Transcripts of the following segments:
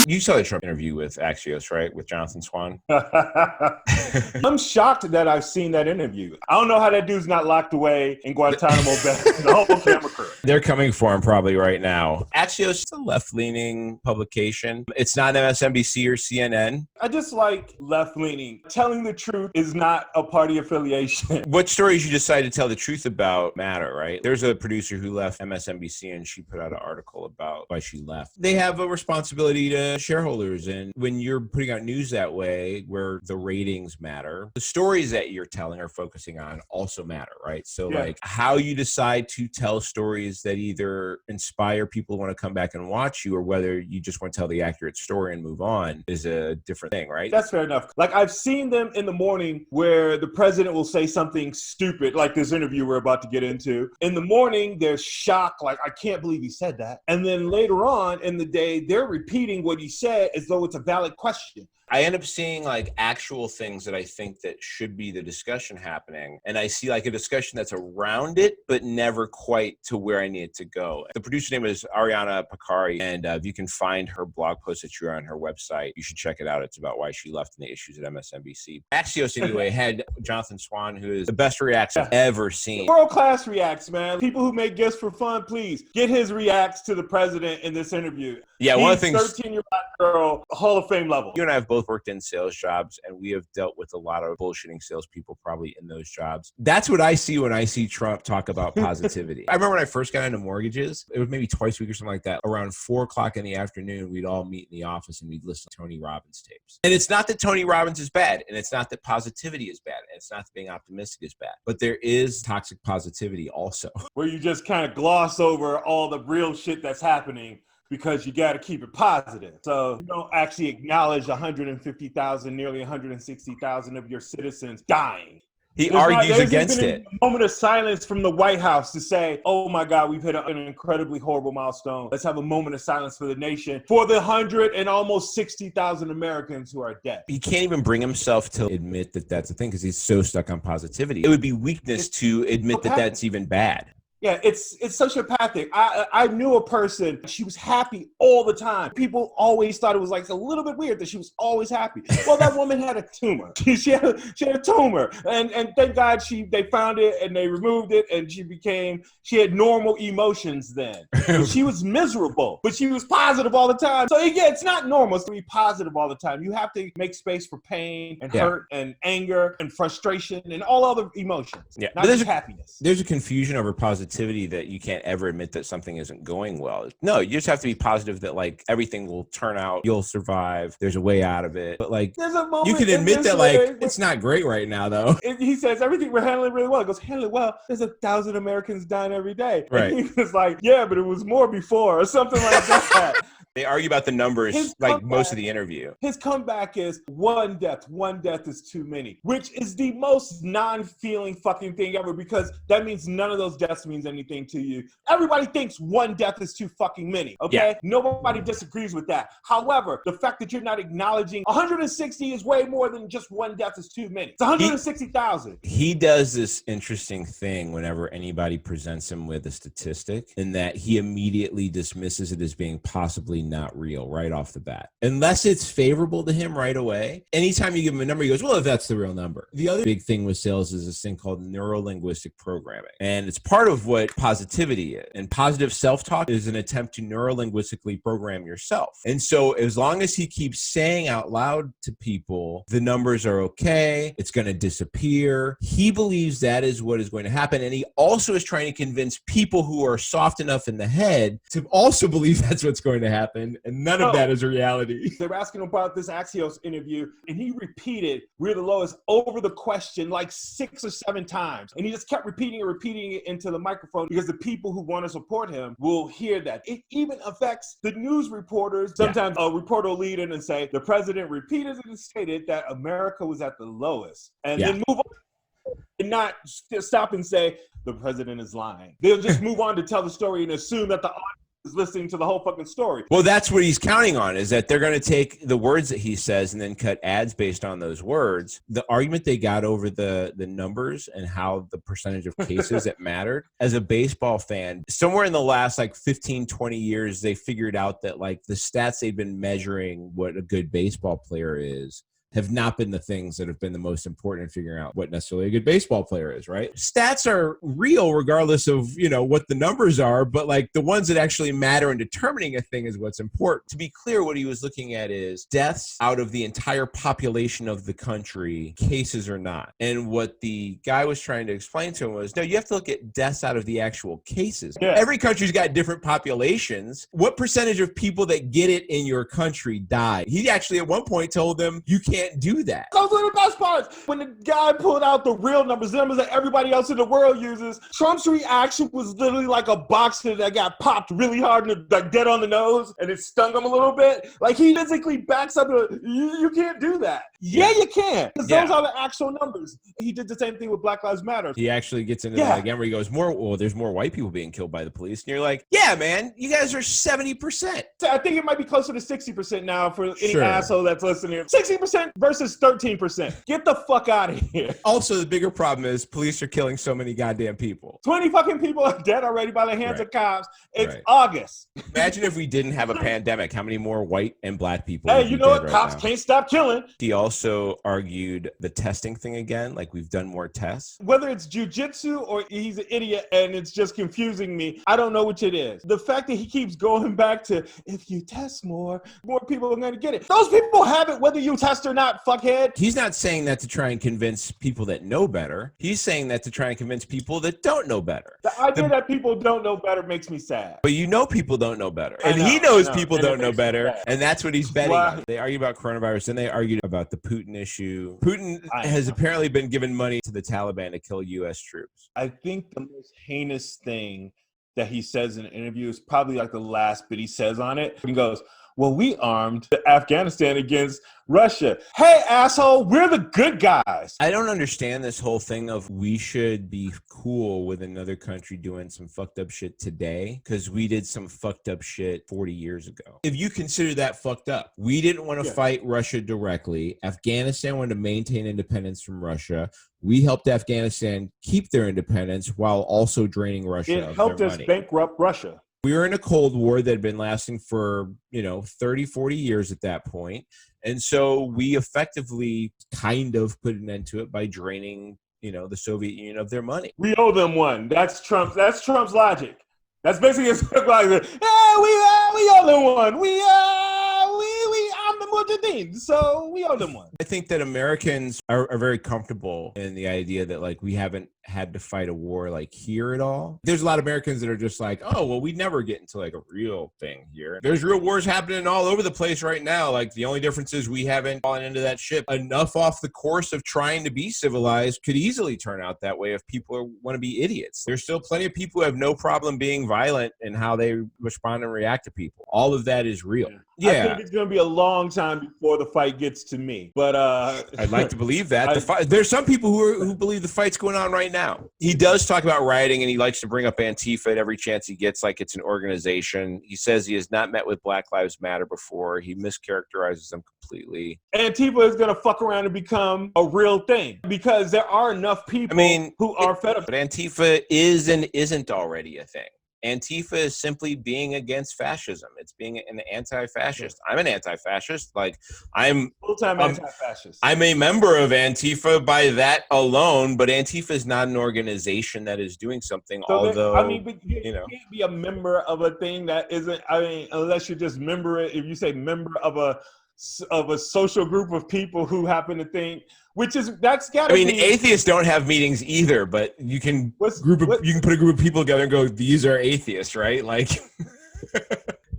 You saw the Trump interview with Axios, right? With Jonathan Swan. I'm shocked that I've seen that interview. I don't know how that dude's not locked away in Guantanamo Bay. The whole camera crew. They're coming for him probably right now. Axios is a left-leaning publication. It's not MSNBC or CNN. I just like left-leaning. Telling the truth is not a party affiliation. What stories you decide to tell the truth about matter, right? There's a producer who left MSNBC and she put out an article about why she left. They have a responsibility to shareholders. And when you're putting out news that way, where the ratings matter, the stories that you're telling or focusing on also matter, right? So like how you decide to tell stories that either inspire people who want to come back and watch you, or whether you just want to tell the accurate story and move on, is a different thing, right? That's fair enough. Like I've seen them in the morning where the president will say something stupid, like this interview we're about to get into. In the morning, there's shock, like, I can't believe he said that. And then later on in the day, they're repeating what he said as though it's a valid question. I end up seeing like actual things that I think that should be the discussion happening. And I see like a discussion that's around it, but never quite to where I need it to go. The producer name is Ariana Picari. And if you can find her blog post that you're on her website, you should check it out. It's about why she left and the issues at MSNBC. Axios anyway had Jonathan Swan, who is the best reacts I've ever seen. World-class reacts, man. People who make gifts for fun, please get his reacts to the president in this interview. Yeah, one of the things, 13-year-old black girl, Hall of Fame level. You and I have both worked in sales jobs, and we have dealt with a lot of bullshitting salespeople probably in those jobs. That's what I see when I see Trump talk about positivity. I remember when I first got into mortgages, it was maybe twice a week or something like that. Around 4 o'clock in the afternoon, we'd all meet in the office and we'd listen to Tony Robbins tapes. And it's not that Tony Robbins is bad, and it's not that positivity is bad, and it's not that being optimistic is bad, but there is toxic positivity also. Where you just kind of gloss over all the real shit that's happening because you got to keep it positive. So you don't actually acknowledge 150,000, nearly 160,000 of your citizens dying. He argues against it. A moment of silence from the White House to say, oh my God, we've hit an incredibly horrible milestone. Let's have a moment of silence for the nation, for the 100 and almost 60,000 Americans who are dead. He can't even bring himself to admit that that's a thing because he's so stuck on positivity. It would be weakness to admit that that's even bad. Yeah, it's sociopathic. I knew a person, she was happy all the time. People always thought it was like a little bit weird that she was always happy. Well, that woman had a tumor. She had a tumor. And thank God they found it and they removed it and she had normal emotions then. She was miserable, but she was positive all the time. So yeah, it's not normal to be positive all the time. You have to make space for pain and hurt and anger and frustration and all other emotions. Yeah, not just happiness. There's a confusion over positivity that you can't ever admit that something isn't going well. No, you just have to be positive that like everything will turn out, you'll survive, there's a way out of it. But like you can admit that like it's not great right now though. He says everything we're handling really well. He goes, handling well, there's 1,000 Americans dying every day. Right. And he was like, yeah, but it was more before or something like that. They argue about the numbers most of the interview. His comeback is one death is too many, which is the most non-feeling fucking thing ever because that means none of those deaths means anything to you. Everybody thinks one death is too fucking many, okay? Yeah. Nobody disagrees with that. However, the fact that you're not acknowledging 160 is way more than just one death is too many. It's 160,000. He does this interesting thing whenever anybody presents him with a statistic in that he immediately dismisses it as being possibly not real right off the bat. Unless it's favorable to him right away. Anytime you give him a number, he goes, well, if that's the real number. The other big thing with sales is this thing called neuro-linguistic programming. And it's part of what positivity is. And positive self-talk is an attempt to neuro-linguistically program yourself. And so as long as he keeps saying out loud to people, the numbers are okay, it's going to disappear, he believes that is what is going to happen. And he also is trying to convince people who are soft enough in the head to also believe that's what's going to happen. And none of that is reality. They were asking him about this Axios interview, and he repeated "we're the lowest" over the question like 6 or 7 times. And he just kept repeating it into the microphone because the people who want to support him will hear that. It even affects the news reporters. Sometimes a reporter will lead in and say, the president repeatedly stated that America was at the lowest. And then move on and not stop and say, the president is lying. They'll just move on to tell the story and assume that the audience listening to the whole fucking story. Well, that's what he's counting on, is that they're going to take the words that he says and then cut ads based on those words. The argument they got over the numbers and how the percentage of cases that mattered, as a baseball fan, somewhere in the last like 15, 20 years, they figured out that like the stats they've been measuring what a good baseball player is have not been the things that have been the most important in figuring out what necessarily a good baseball player is, right? Stats are real regardless of, you know, what the numbers are, but like the ones that actually matter in determining a thing is what's important. To be clear, what he was looking at is deaths out of the entire population of the country, cases or not. And what the guy was trying to explain to him was, no, you have to look at deaths out of the actual cases. Yeah. Every country's got different populations. What percentage of people that get it in your country die? He actually at one point told them, you can't do that. Those are the best parts. When the guy pulled out the real numbers, the numbers that everybody else in the world uses, Trump's reaction was literally like a boxer that got popped really hard and like dead on the nose, and it stung him a little bit. Like he physically backs up. You can't do that. Yeah, you can. Because those are the actual numbers. He did the same thing with Black Lives Matter. He actually gets into that again where he goes, there's more white people being killed by the police. And you're like, yeah, man, you guys are 70%. I think it might be closer to 60% now for any asshole that's listening. 60% versus 13%. Get the fuck out of here. Also, the bigger problem is police are killing so many goddamn people. 20 fucking people are dead already by the hands of cops. It's August. Imagine if we didn't have a pandemic, how many more white and black people? Hey, you know what? Cops can't stop killing. He also argued the testing thing again, like we've done more tests. Whether it's jujitsu or he's an idiot and it's just confusing me, I don't know which it is. The fact that he keeps going back to, if you test more people are going to get it. Those people have it whether you test or not, fuckhead. He's not saying that to try and convince people that know better. He's saying that to try and convince people that don't know better. The idea that people don't know better makes me sad. But you know people don't know better. And he knows people don't know better. And that's what he's betting on. They argue about coronavirus, and they argued about the Putin issue. Putin has apparently been giving money to the Taliban to kill U.S. troops. I think the most heinous thing that he says in an interview is probably like the last bit he says on it. He goes, well, we armed Afghanistan against Russia. Hey, asshole, we're the good guys. I don't understand this whole thing of we should be cool with another country doing some fucked up shit today because we did some fucked up shit 40 years ago. If you consider that fucked up, we didn't want to fight Russia directly. Afghanistan wanted to maintain independence from Russia. We helped Afghanistan keep their independence while also draining Russia. It helped us bankrupt Russia. We were in a Cold War that had been lasting for, 30, 40 years at that point. And so we effectively kind of put an end to it by draining, the Soviet Union of their money. We owe them one. That's Trump's logic. That's basically his like, yeah, we owe them one. I'm the Mujahideen, so we owe them one. I think that Americans are very comfortable in the idea that like we haven't had to fight a war like here at all. There's a lot of Americans that are just like, oh, well, we never get into like a real thing here. There's real wars happening all over the place right now. Like the only difference is we haven't fallen into that ship enough off the course of trying to be civilized. Could easily turn out that way if people want to be idiots. There's still plenty of people who have no problem being violent in how they respond and react to people. All of that is real. Yeah. I think it's going to be a long time before the fight gets to me. But I'd like to believe that. There's some people who believe the fight's going on right now. He does talk about rioting, and he likes to bring up Antifa at every chance he gets, like it's an organization. He says he has not met with Black Lives Matter before. He mischaracterizes them completely. Antifa is going to fuck around and become a real thing because there are enough people who are fed up. But Antifa is and isn't already a thing. Antifa is simply being against fascism. It's being an anti-fascist. I'm an anti-fascist. Like I'm full-time anti-fascist. I'm a member of Antifa by that alone, but Antifa is not an organization that is doing something. So but you can't be a member of a thing that isn't. Unless you're just if you say member of a social group of people who happen to think. That's gotta be. Atheists don't have meetings either, but you can you can put a group of people together and go, these are atheists, right? Like,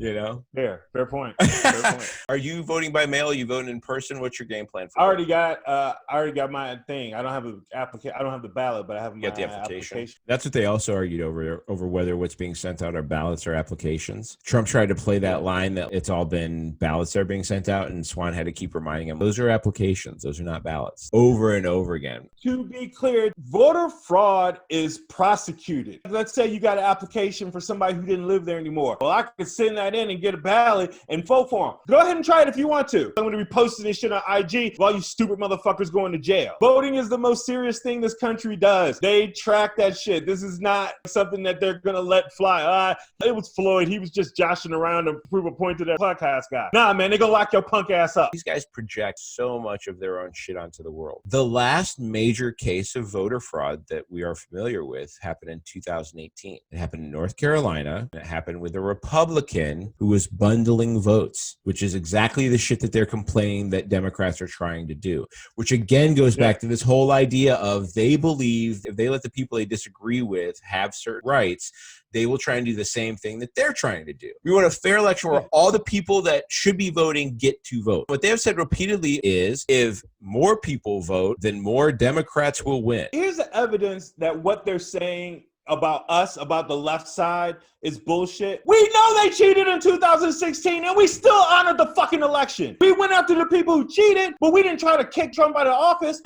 You know? Fair point. Fair point. Are you voting by mail? Are you voting in person? What's your game plan for I already got my thing. I don't have an application. I don't have the ballot, but I have my the application. That's what they also argued over whether what's being sent out are ballots or applications. Trump tried to play that line that it's all been ballots that are being sent out, and Swan had to keep reminding him those are applications, those are not ballots, over and over again. To be clear, voter fraud is prosecuted. Let's say you got an application for somebody who didn't live there anymore. Well, I could send that in and get a ballot and vote for them. Go ahead and try it if you want to. I'm going to be posting this shit on IG while you stupid motherfuckers going to jail. Voting is the most serious thing this country does. They track that shit. This is not something that they're going to let fly. It was Floyd. He was just joshing around to prove a point to that podcast guy. Nah, man, they going to lock your punk ass up. These guys project so much of their own shit onto the world. The last major case of voter fraud that we are familiar with happened in 2018. It happened in North Carolina. And it happened with a Republican who was bundling votes, which is exactly the shit that they're complaining that Democrats are trying to do, which again goes back to this whole idea of they believe if they let the people they disagree with have certain rights, they will try and do the same thing that they're trying to do. We want a fair election where all the people that should be voting get to vote. What they have said repeatedly is if more people vote, then more Democrats will win. Here's the evidence that what they're saying about us, about the left side, is bullshit. We know they cheated in 2016 and we still honored the fucking election. We went after the people who cheated, but we didn't try to kick Trump out of office.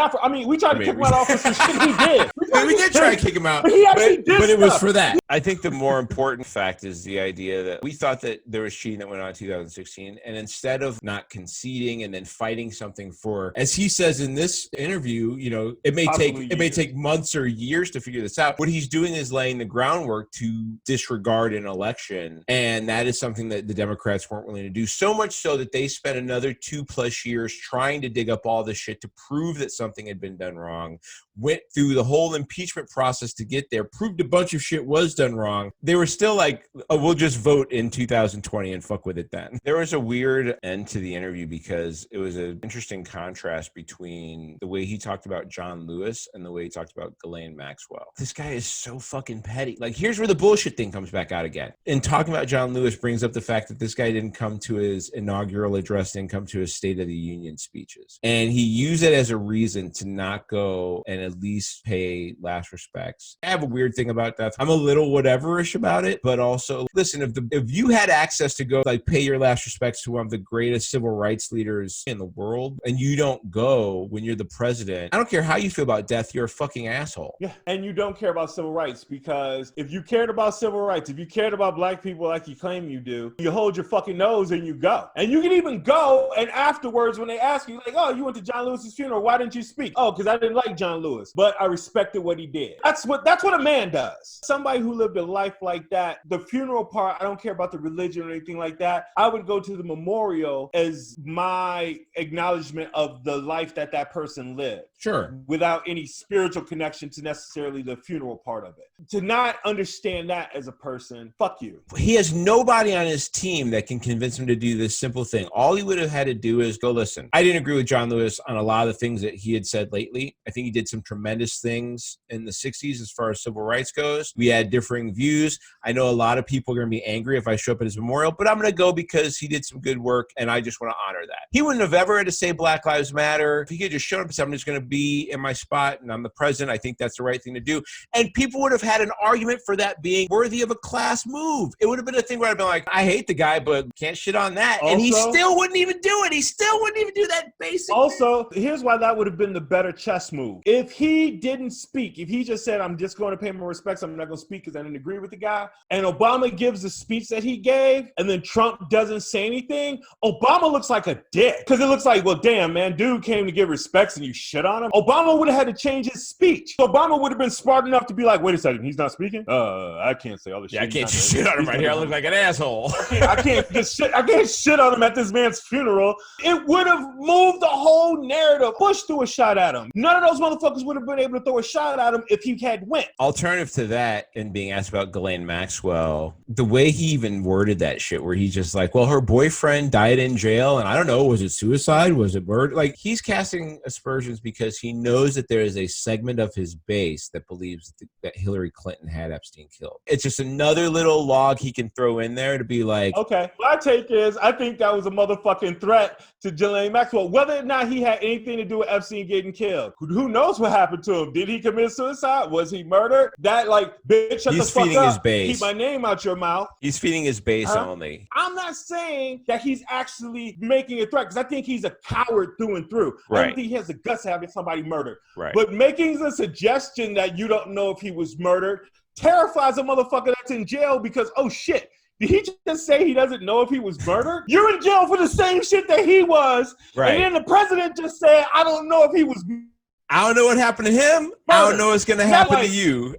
We tried to kick him out of office for shit he did. We did try to kick him out, but it was for that. I think the more important fact is the idea that we thought that there was cheating that went on in 2016, and instead of not conceding and then fighting something for, as he says in this interview, it may take months or years to figure this out. What he's doing is laying the groundwork to disregard an election, and that is something that the Democrats weren't willing to do, so much so that they spent another 2+ years trying to dig up all this shit to prove that something had been done wrong, went through the whole impeachment process to get there, proved a bunch of shit was done wrong. They were still like, oh, we'll just vote in 2020 and fuck with it then. There was a weird end to the interview because it was an interesting contrast between the way he talked about John Lewis and the way he talked about Ghislaine Maxwell. This guy is so fucking petty. Like, here's where the bullshit thing comes back out again. And talking about John Lewis brings up the fact that this guy didn't come to his inaugural address, didn't come to his State of the Union speeches. And he used it as a reason to not go and at least pay last respects. I have a weird thing about that. I'm a little whateverish about it, but also, listen, if you had access to go like pay your last respects to one of the greatest civil rights leaders in the world, and you don't go when you're the president, I don't care how you feel about death, you're a fucking asshole. Yeah, and you don't care about civil rights, because if you cared about civil rights, if you cared about black people like you claim you do, you hold your fucking nose and you go. And you can even go, and afterwards when they ask you, like, oh, you went to John Lewis's funeral, why didn't you speak? Oh, because I didn't like John Lewis, but I respected what he did. That's what a man does. Somebody who lived a life like that, the funeral part, I don't care about the religion or anything like that. I would go to the memorial as my acknowledgement of the life that person lived. Sure. Without any spiritual connection to necessarily the funeral part of it. To not understand that as a person, fuck you. He has nobody on his team that can convince him to do this simple thing. All he would have had to do is go, listen, I didn't agree with John Lewis on a lot of the things that he had said lately. I think he did some tremendous things in the 60s as far as civil rights goes. We had differing views. I know a lot of people are going to be angry if I show up at his memorial, but I'm going to go because he did some good work, and I just want to honor that. He wouldn't have ever had to say Black Lives Matter. If he could just show up and say, I'm just going to be in my spot and I'm the president, I think that's the right thing to do. And people would have had an argument for that being worthy of a class move. It would have been a thing where I'd been like, I hate the guy, but can't shit on that. Also, and he still wouldn't even do it. He still wouldn't even do that basic Also, here's why that would have been the better chess move. If he didn't speak, if he just said, I'm just going to pay my respects, I'm not going to speak because I didn't agree with the guy, and Obama gives the speech that he gave, and then Trump doesn't say anything, Obama looks like a dick. Because it looks like, well, damn, man, dude came to give respects and you shit on him. Obama would have had to change his speech. Obama would have been smart enough to be like, wait a second, he's not speaking? I can't say all this shit. Yeah, I can't shit on him right here. I look like an asshole. I can't shit on him at this man's funeral. It would have moved the whole narrative. Bush threw a shot at him. None of those motherfuckers would have been able to throw a shot at him if he had went. Alternative to that, and being asked about Ghislaine Maxwell, the way he even worded that shit, where he's just like, well, her boyfriend died in jail, and I don't know, was it suicide? Was it murder? Like, he's casting aspersions because because he knows that there is a segment of his base that believes that Hillary Clinton had Epstein killed. It's just another little log he can throw in there to be like, okay, my take is I think that was a motherfucking threat to Ghislaine Maxwell. Whether or not he had anything to do with Epstein getting killed, who knows what happened to him? Did he commit suicide? Was he murdered? That, like, bitch, shut the fuck feeding up. his base. Keep my name out your mouth. He's feeding his base only. I'm not saying that he's actually making a threat, because I think he's a coward through and through. I don't think he has the guts to have somebody murdered. Right. But making the suggestion that you don't know if he was murdered terrifies a motherfucker that's in jail because, oh shit, did he just say he doesn't know if he was murdered? You're in jail for the same shit that he was. Right. And then the president just said, I don't know if he was murdered. I don't know what happened to him. Murdered. I don't know what's going to happen to you.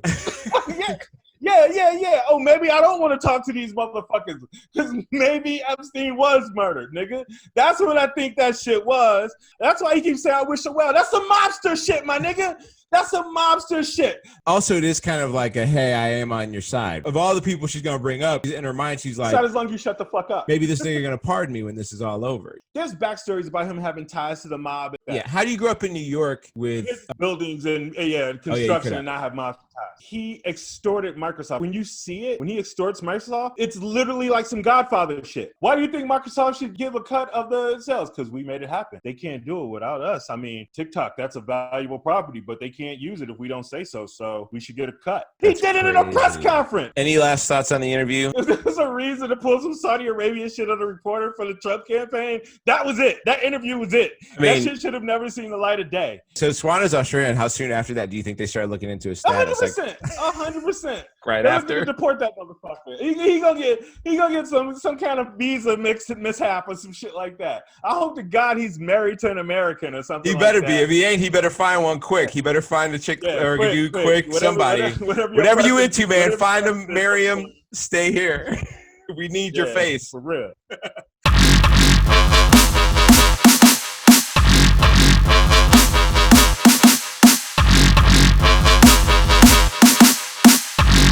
Yeah. Oh, maybe I don't want to talk to these motherfuckers because maybe Epstein was murdered, nigga. That's what I think that shit was. That's why he keeps saying, I wish her well. That's some mobster shit, my nigga. That's some mobster shit. Also, it is kind of like a, hey, I am on your side. Of all the people she's going to bring up, in her mind, she's like, as long as you shut the fuck up. Maybe this nigga going to pardon me when this is all over. There's backstories about him having ties to the mob. Yeah. How do you grow up in New York with buildings and construction and not have mob ties? He extorted Microsoft. When you see it, when he extorts Microsoft, it's literally like some Godfather shit. Why do you think Microsoft should give a cut of the sales? Because we made it happen. They can't do it without us. I mean, TikTok, that's a valuable property, but they can't use it if we don't say so. So we should get a cut. He did it in a press conference. Any last thoughts on the interview? There's a reason to pull some Saudi Arabia shit on a reporter for the Trump campaign. That was it. That interview was it. That shit should have never seen the light of day. So Swan is Australian. How soon after that do you think they started looking into his status? 100%. Right They're after? Deport that motherfucker. He gonna get some kind of visa mishap or some shit like that. I hope to God he's married to an American or something. He better like be. that. If he ain't, he better find one quick. He better find a chick or quick. Somebody. Whatever you into, man. Find him, marry him, stay here. We need your face. For real.